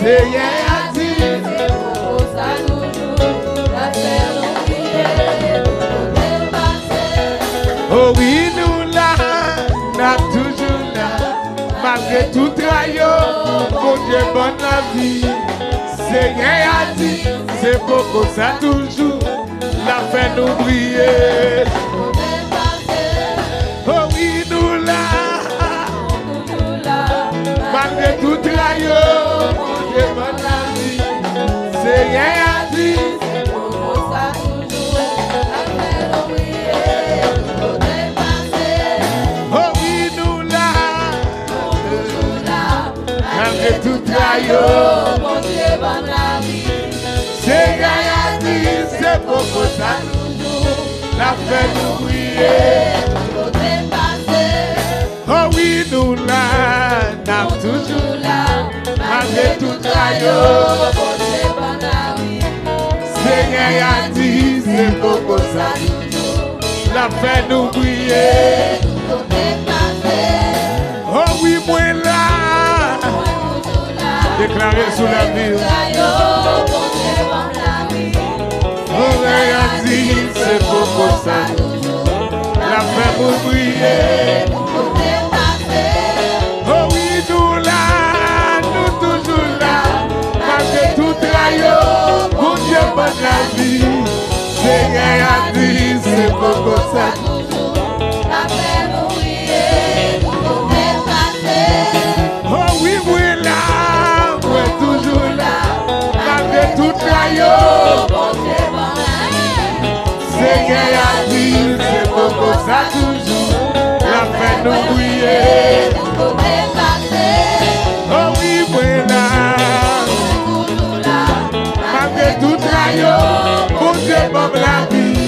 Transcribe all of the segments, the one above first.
Seigneur a dit, c'est pour ça toujours, la paix nous prier, nous dépasser. Oh oui, nous là, n'a toujours là, malgré tout traillot, mon Dieu bonne la vie. Seigneur a dit, c'est pour ça toujours, la paix nous briller. Oh oui, nous là, malgré tout traillot, mon Dieu bonne la vie. Seigneur a dit, c'est pour ça toujours, la paix nous briller, nous dépasser. Oh oui, nous là, malgré tout traillot, mon Dieu bonne la vie. Seigneur a dit, c'est pour ça toujours, la paix nous briller, nous dépasser. Oh oui, nous là, nous toujours là, malgré tout traillot, mon Dieu bonne la vie. Seigneur a dit, c'est pour ça toujours, la paix nous briller, nous dépasser. Oh oui, moi là, déclaré sous la ville. Oh, a dit, c'est pour ça toujours, la paix vous briller. Oh oui, nous là, nous toujours là, malgré tout traillot, mon Dieu bonne la vie. Seigneur a dit, c'est pour ça toujours, la paix vous briller, nous dépasser. Oh oui, moi là, moi toujours là, malgré tout traillot, mon Dieu bonne la vie. Seigneur a dit, c'est pour ça toujours, la paix nous briller, nous dépasser. Oh oui, moi là, toujours là, malgré tout traillot, mon Dieu bonne la vie.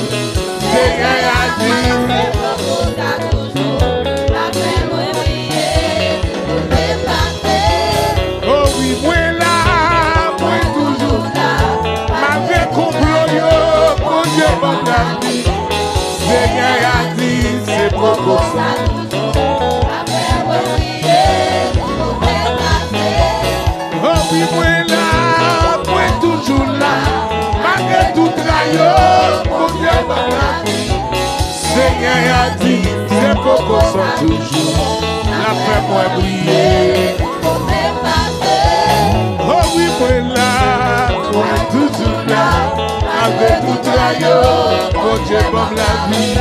Seigneur a dit, c'est pour ça toujours, la paix nous briller, nous dépasser. Oh oui, moi là, moi toujours là, malgré complot yo, mon Dieu bonne la vie. Seigneur a dit, c'est pour ça toujours, la paix nous briller, nous dépasser. Oh oui, moi là, moi toujours là, malgré tout traillot, mon Dieu bonne la vie. Seigneur a dit, c'est pour ça toujours, la paix moi briller, nous dépasser. Oh oui, moi là, moi toujours là, avec tout traillot, mon Dieu bonne la vie.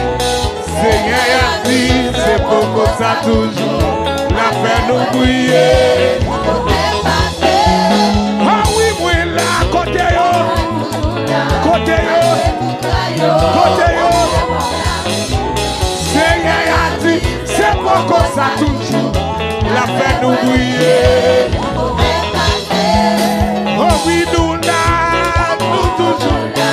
Seigneur a dit, c'est pour ça toujours, la paix nous briller, nous dépasser. Ah oui, moi là, côté yo, côté yo, côté yo. Seigneur a dit, c'est pour ça toujours, la paix nous briller, nous dépasser. Oh oui, nous là, nous toujours là,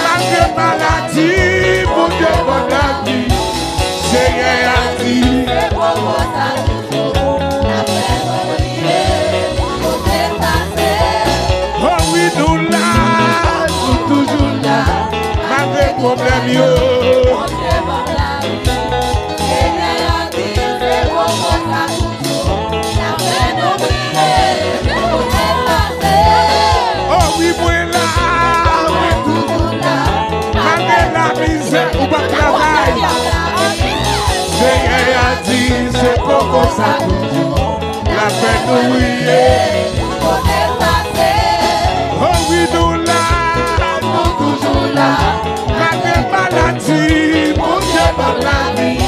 malgré maladie, mon Dieu bonne la vie. Seigneur a dit, c'est pour ça toujours, la paix nous briller, nous dépasser. Oh oui, nous là, nous toujours là, malgré problème yo, mon Dieu bonne la vie. Seigneur a dit, c'est pour ça toujours, la paix nous briller, nous dépasser. Oh oui, moi là, oui, toujours là, malgré la misère ou pas travail. Seigneur a dit, c'est pour ça toujours, la paix nous briller, nous dépasser. Oh oui, nous là, nous toujours là, malgré maladie, mon Dieu bonne la vie.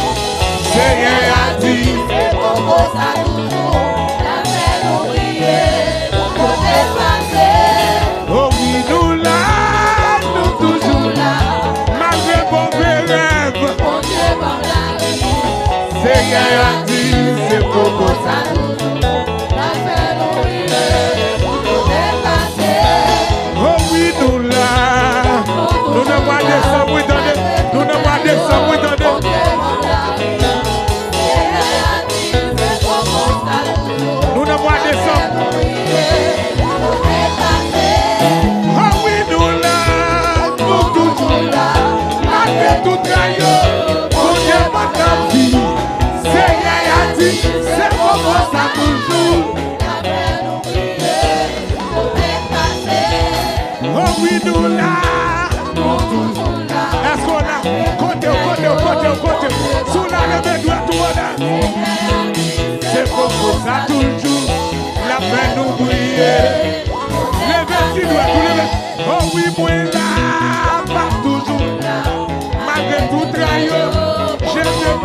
Seigneur a dit, c'est pour ça toujours, la paix nous briller, nous dépasser. Oh oui, nous là, nous toujours là, malgré mauvais rêves, mon Dieu bonne la vie. Seigneur a dit, c'est pour ça toujours, la paix nous briller, nous dépasser. Oh oui, nous là, nous ne pas descendre, oui, donnez, nous ne pas descendre, oui, donnez. Nous ne pas descendre. Oh oui, nous là, nous toujours là, malgré tout traillot, mon Dieu bonne la vie. Seigneur a dit, c'est pour ça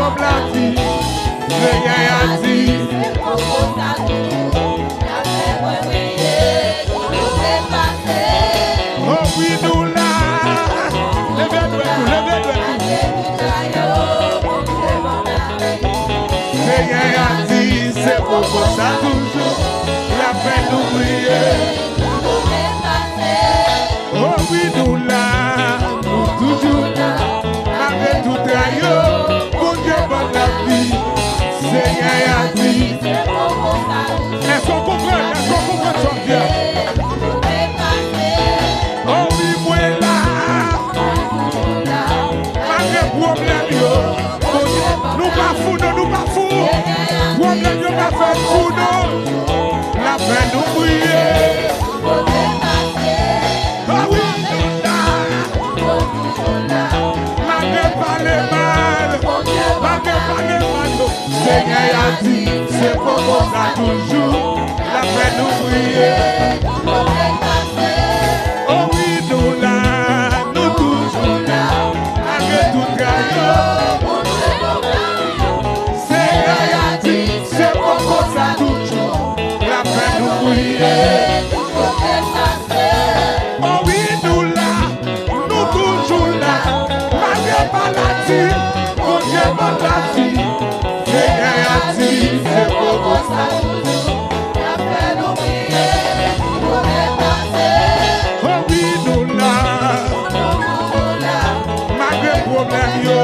comme la vie. Seigneur a dit. Oh oui, nous là. Levez-toi. Seigneur a dit, c'est pour ça toujours. La paix nous briller. Oh oui, nous là, nous toujours là, avec tout traillot, pour Dieu bonne la vie. Seigneur a dit, est-ce qu'on comprend son Dieu? Oh oui, moi là, malgré problème, nous pas fous, problème, nous pas fait fou, la paix nous briller. Seigneur a dit, c'est pour ça toujours, la paix nous briller. Oh oui, nous là, nous toujours là, avec tout gagnant. Seigneur a dit, c'est pour ça toujours, la paix nous briller. Oh oui, nous là, nous toujours là, malgré maladie, pour Dieu mon la vie. Seigneur a dit, c'est pour ça toujours, la paix nous briller. Oh oui, nous là, malgré problème yo.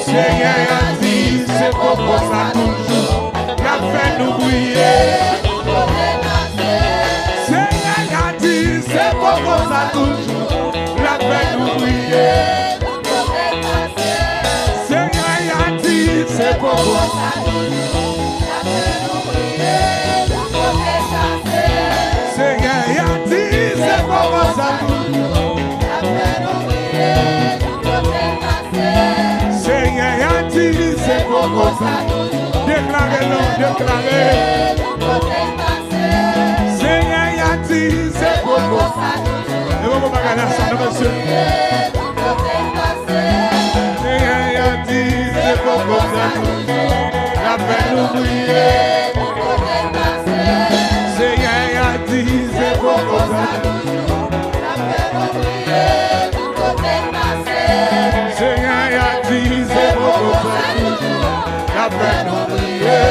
Seigneur a dit, c'est pour ça toujours, la paix nous briller. Seigneur a dit, c'est pour ça toujours, la paix nous briller. Seigneur a dit, c'est pour ça toujours, la paix nous briller. Seigneur a dit, c'est pour ça toujours, la paix nous briller. Seigneur a dit, c'est pour ça toujours, déclarez-le. Seigneur a dit, c'est pour ça toujours. Et vous pouvez regarder ça, monsieur. Seigneur a dit, c'est pour ça toujours, la paix nous briller. Seigneur a dit, c'est pour ça toujours, la paix nous briller. Seigneur a dit, c'est pour ça toujours, la paix nous briller.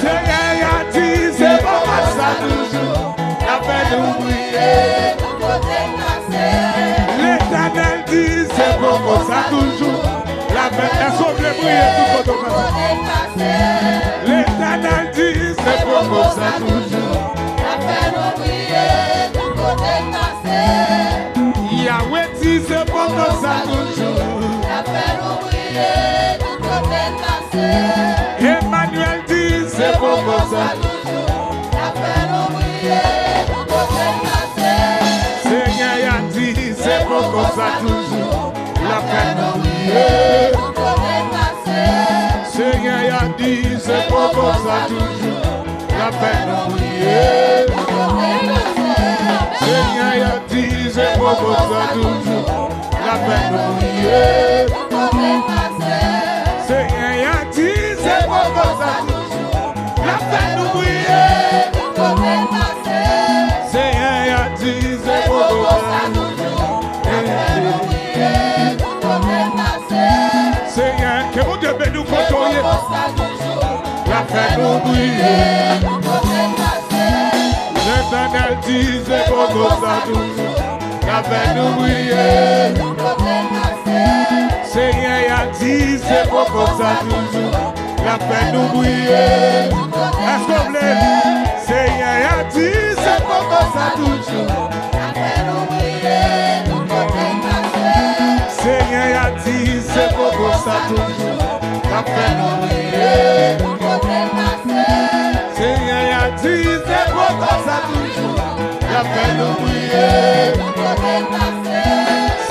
Seigneur a dit, c'est pour ça toujours, la paix nous briller. L'Éternel dit, c'est pour ça toujours, la paix. Est-ce qu'on peut briller tout le monde? L'Éternel dit, c'est pour ça toujours, la paix nous briller. Yahweh dit, c'est pour ça toujours, la paix nous briller. Emmanuel dit, c'est pour ça toujours, la paix nous briller. Seigneur a dit, c'est pour ça toujours, la paix nous briller. Seigneur a dit, c'est pour ça toujours, la paix nous briller. Seigneur a dit, c'est pour ça toujours, la paix nous briller. Seigneur a dit, c'est pour ça toujours, la paix nous briller. Seigneur a dit, c'est pour ça toujours, la paix nous briller. Seigneur, que mon Dieu bénisse nous côtoyer, la paix nous briller. L'Éternel dit, c'est pour ça toujours, la paix nous briller. Seigneur a dit, c'est pour ça toujours, la paix nous briller. Est-ce qu'on plaît? Seigneur a dit, c'est pour ça toujours, la paix nous briller. Seigneur a dit, c'est pour ça toujours, la paix nous briller. Seigneur a dit, c'est pour ça toujours, la paix nous briller.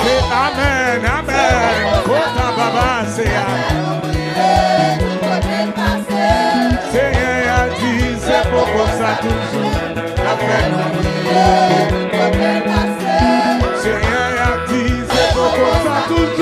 C'est Amen, Amen. Kota Baba, c'est Amen. Seigneur a dit, c'est pour ça toujours, la paix nous briller. Seigneur a dit, c'est pour ça toujours.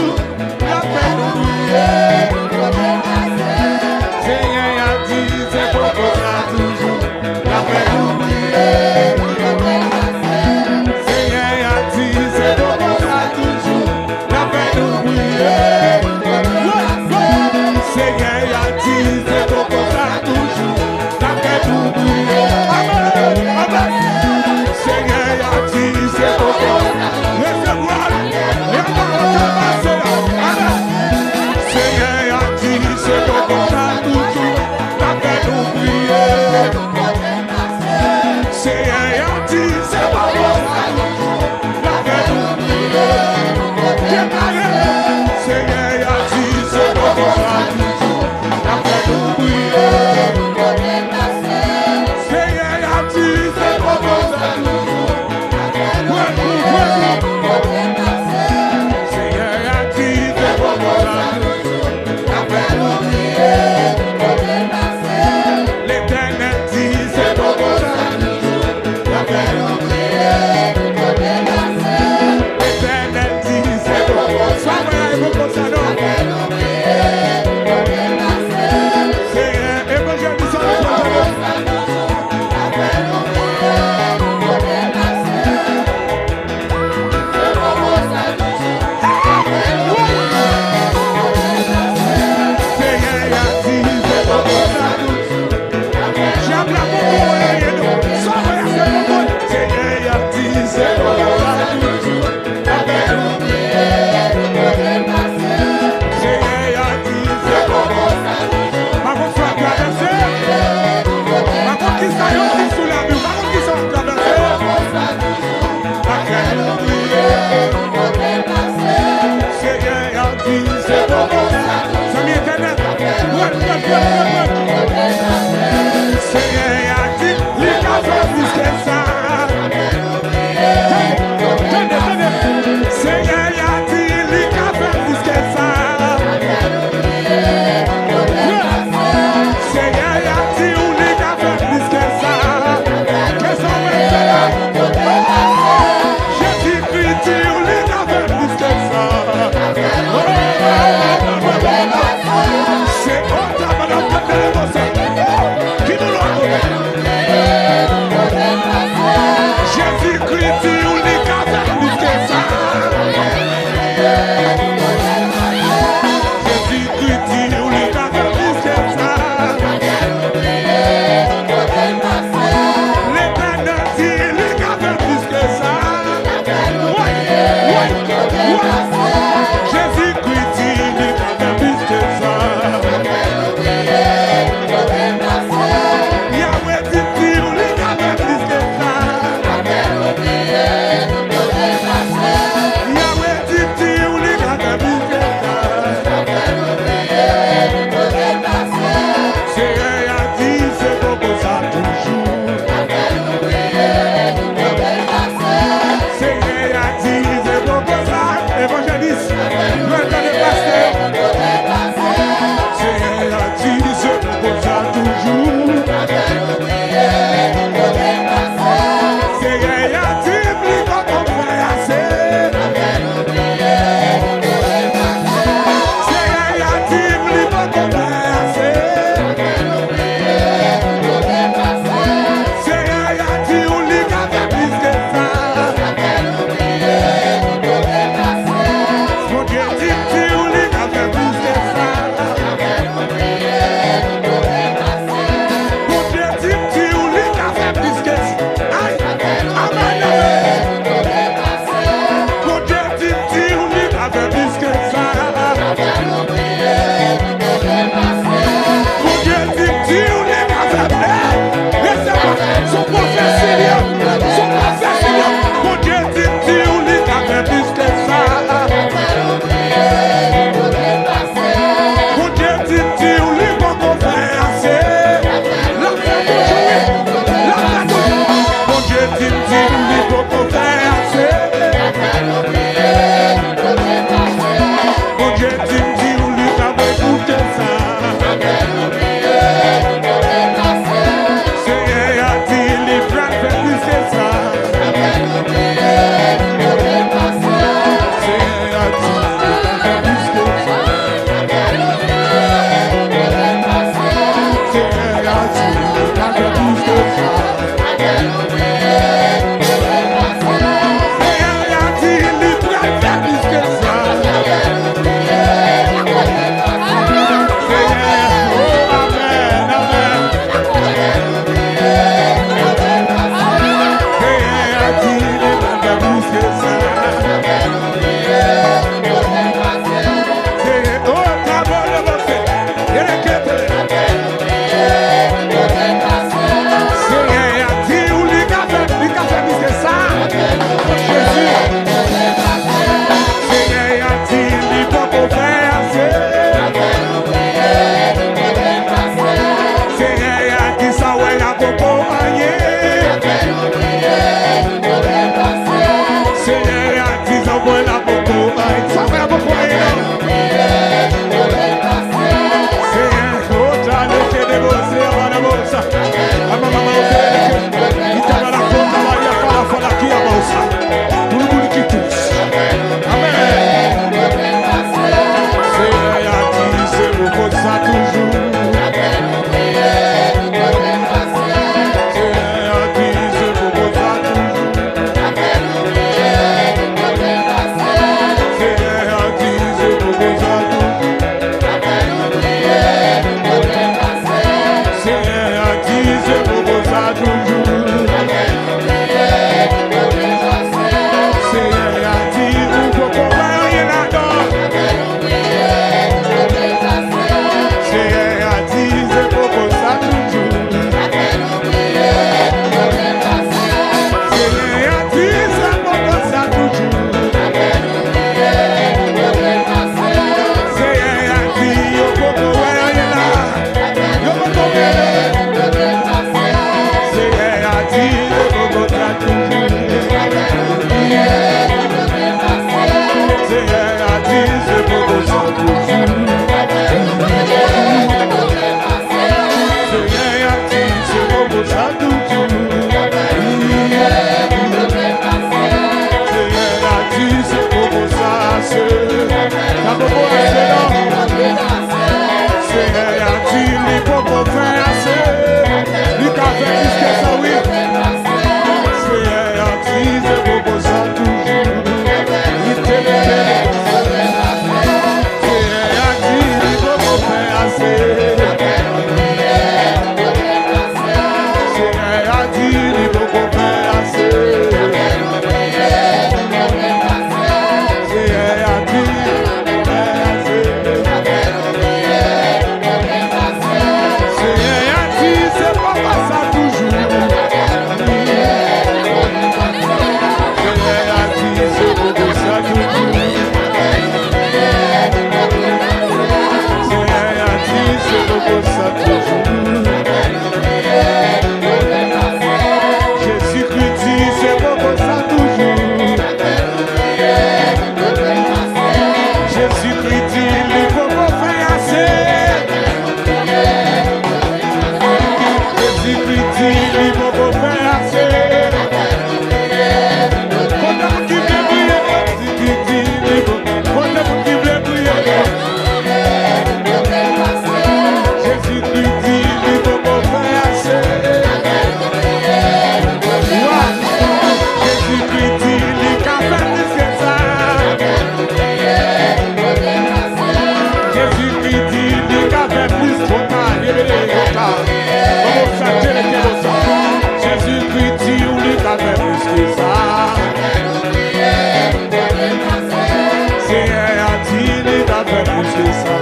dit, il t'a fait plus que ça.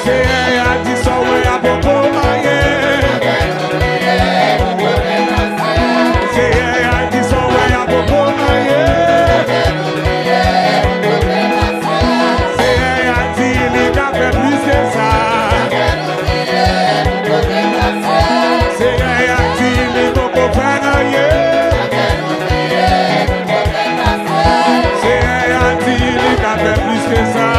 C'est a dit, ça, ouais, à beaucoup moyen. C'est a dit, ça, ouais, à beaucoup moyen. C'est a dit, il t'a fait plus que ça. C'est a dit, il t'a fait rien. Plus que ça,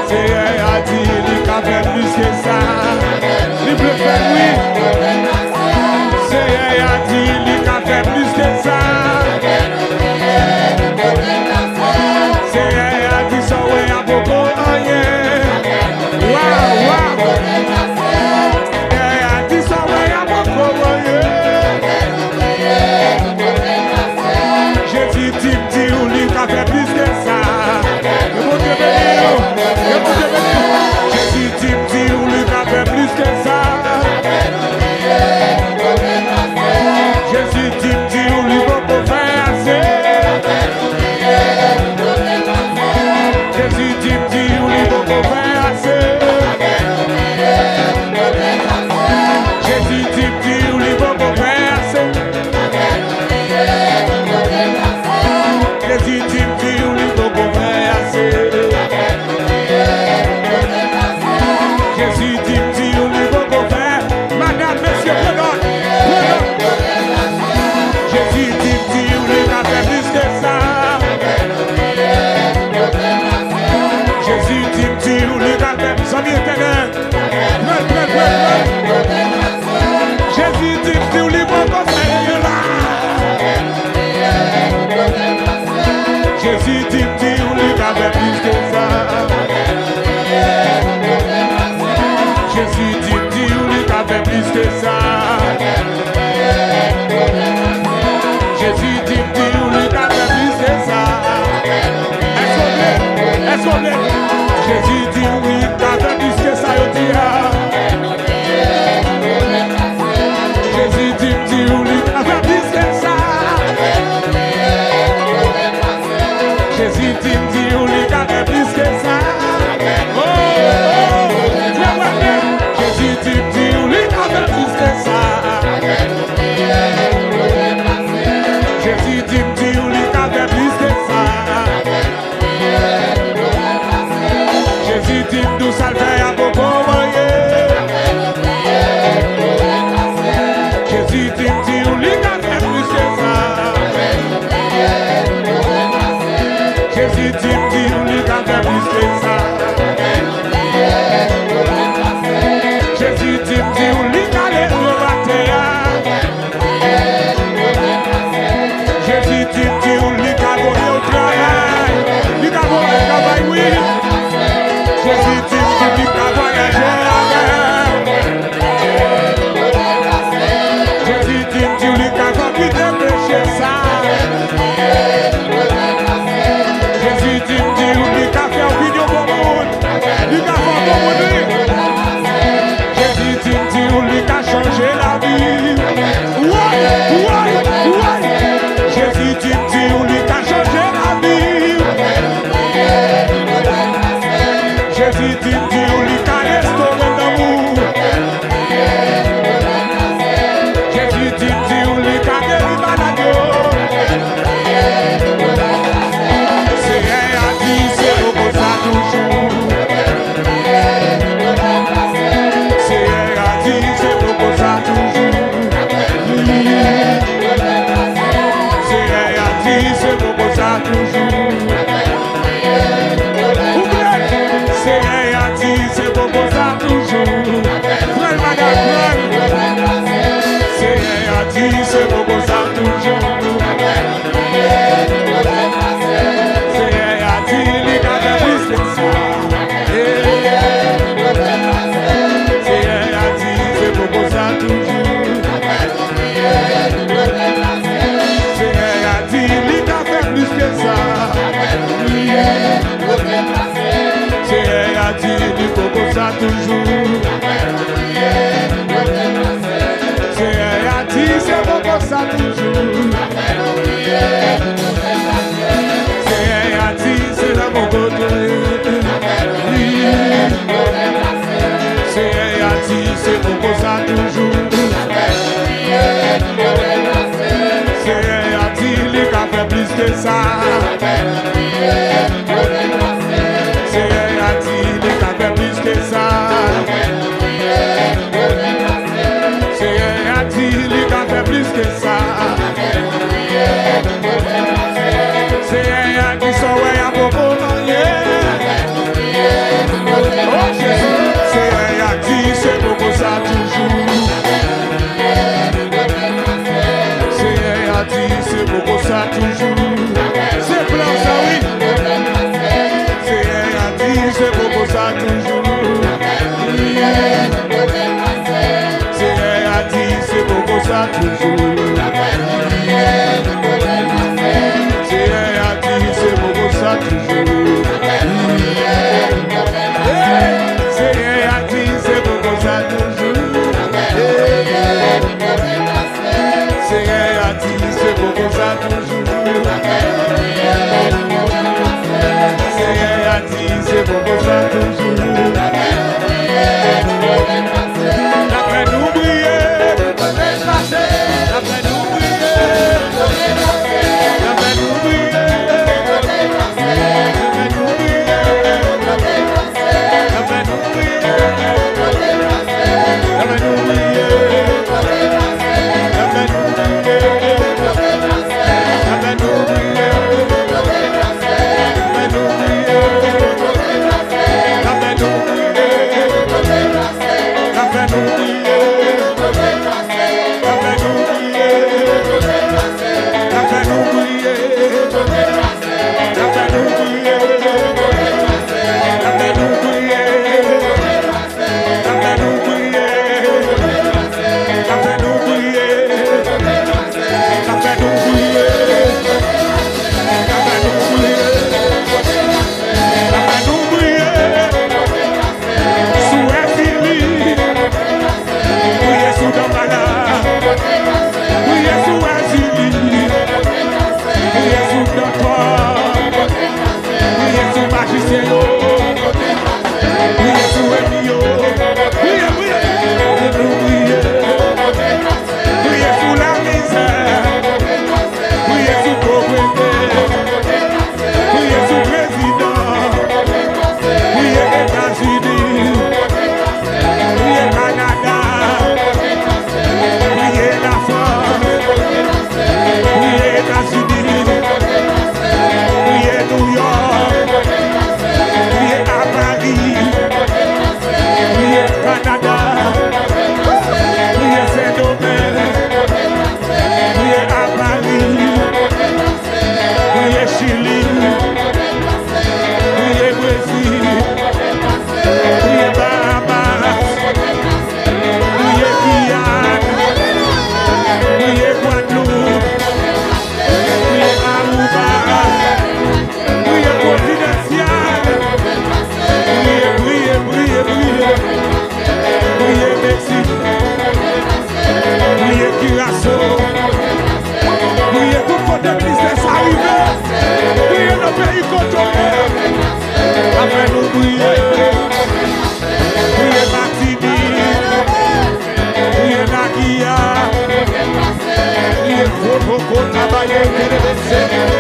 c'est a dit, il a fait plus que ça. Il peut faire oui. C'est a dit, il a fait plus que ça. C'est a dit, ça ouais, à beaucoup rien. Waouh, waouh. C'est a dit, ça ouais, à beaucoup rien. Jésus dit, ou lui qu'a fait plus que ça. Que mon Dieu bénisse, que mon Dieu bénisse. Jésus dit, ou lui qu'a fait plus que ça. Jésus dit, ou lui va faire assez. Jésus dit, ou lui va faire assez. Jésus dit, ou lui va faire assez. Jésus dit, ou lui va faire assez. Jésus dit, ou lui va faire. Madame, monsieur, prenons. Jésus dit, ou lui va faire plus que ça. Jésus dit, ou lui va faire ça bien éternel. Jésus dit, ou lui va faire là. Jésus dit, ou lui va faire plus que ça. Jésus dit, ou lui va faire plus que ça. Jésus dit, ou lui va faire plus que ça. Est-ce qu'on est? Jésus dit, oui, va faire plus que ça, yo dit. Jésus dit, ou lui va faire plus que ça. Jésus dit, ou lui va faire plus que ça. Oh, oh, oh. Jésus dit, ou lui va faire plus que ça. Jésus dit, ou lui va faire plus que ça. Jésus dit, nous ça le fait à beaucoup moyen. Jésus dit, ou lui va faire plus que ça. Jésus dit, ou lui va faire plus que ça. Jésus dit, ou lui va aller au matin. Jésus dit, ou lui va aller au travail. Il va aller au travail, oui. Jésus dit, ou lui va voyager avec. Jésus dit, ou lui va quitter le péché ça. Jésus dit, ou lui va faire vidéo pour le monde. Il va faire pour le monde. Jésus dit, ou lui va changer la vie. Ouais. Jésus dit, ou lui va changer la vie. Jésus dit, ou lui va restaurer l'amour. Jésus dit, ou lui va guérir maladie. C'est rien à dire, c'est beaucoup ça toujours. C'est rien à dire, c'est beaucoup ça toujours. C'est rien à dire, c'est beaucoup ça toujours. C'est rien à dire, c'est beaucoup ça toujours. Frère, madame, c'est rien à dire, c'est beaucoup ça toujours. C'est rien à dire, les gars de plus que ça. C'est rien à dire, c'est beaucoup ça toujours. C'est rien à dire, les gars de plus que ça. C'est rien à dire, les beaucoup ça toujours. C'est rien à dire, c'est beaucoup ça toujours. que ça. Seigneur a dit, il t'a fait plus que ça. Seigneur a dit, il t'a fait plus que ça. Seigneur a dit, son way à propos non oh Jésus, Seigneur a dit, c'est beaucoup ça toujours. Seigneur a dit, c'est beaucoup ça toujours. C'est plein ça oui. Seigneur a dit, c'est beaucoup ça toujours. Seigneur a dit, c'est beaucoup ça toujours. Seigneur a dit, c'est beaucoup ça toujours. Seigneur a dit, c'est beaucoup ça toujours. Seigneur a dit, c'est beaucoup ça toujours. Seigneur a dit, c'est beaucoup ça toujours. D'après nous briller, d'après nous briller, d'après nous briller, Seigneur.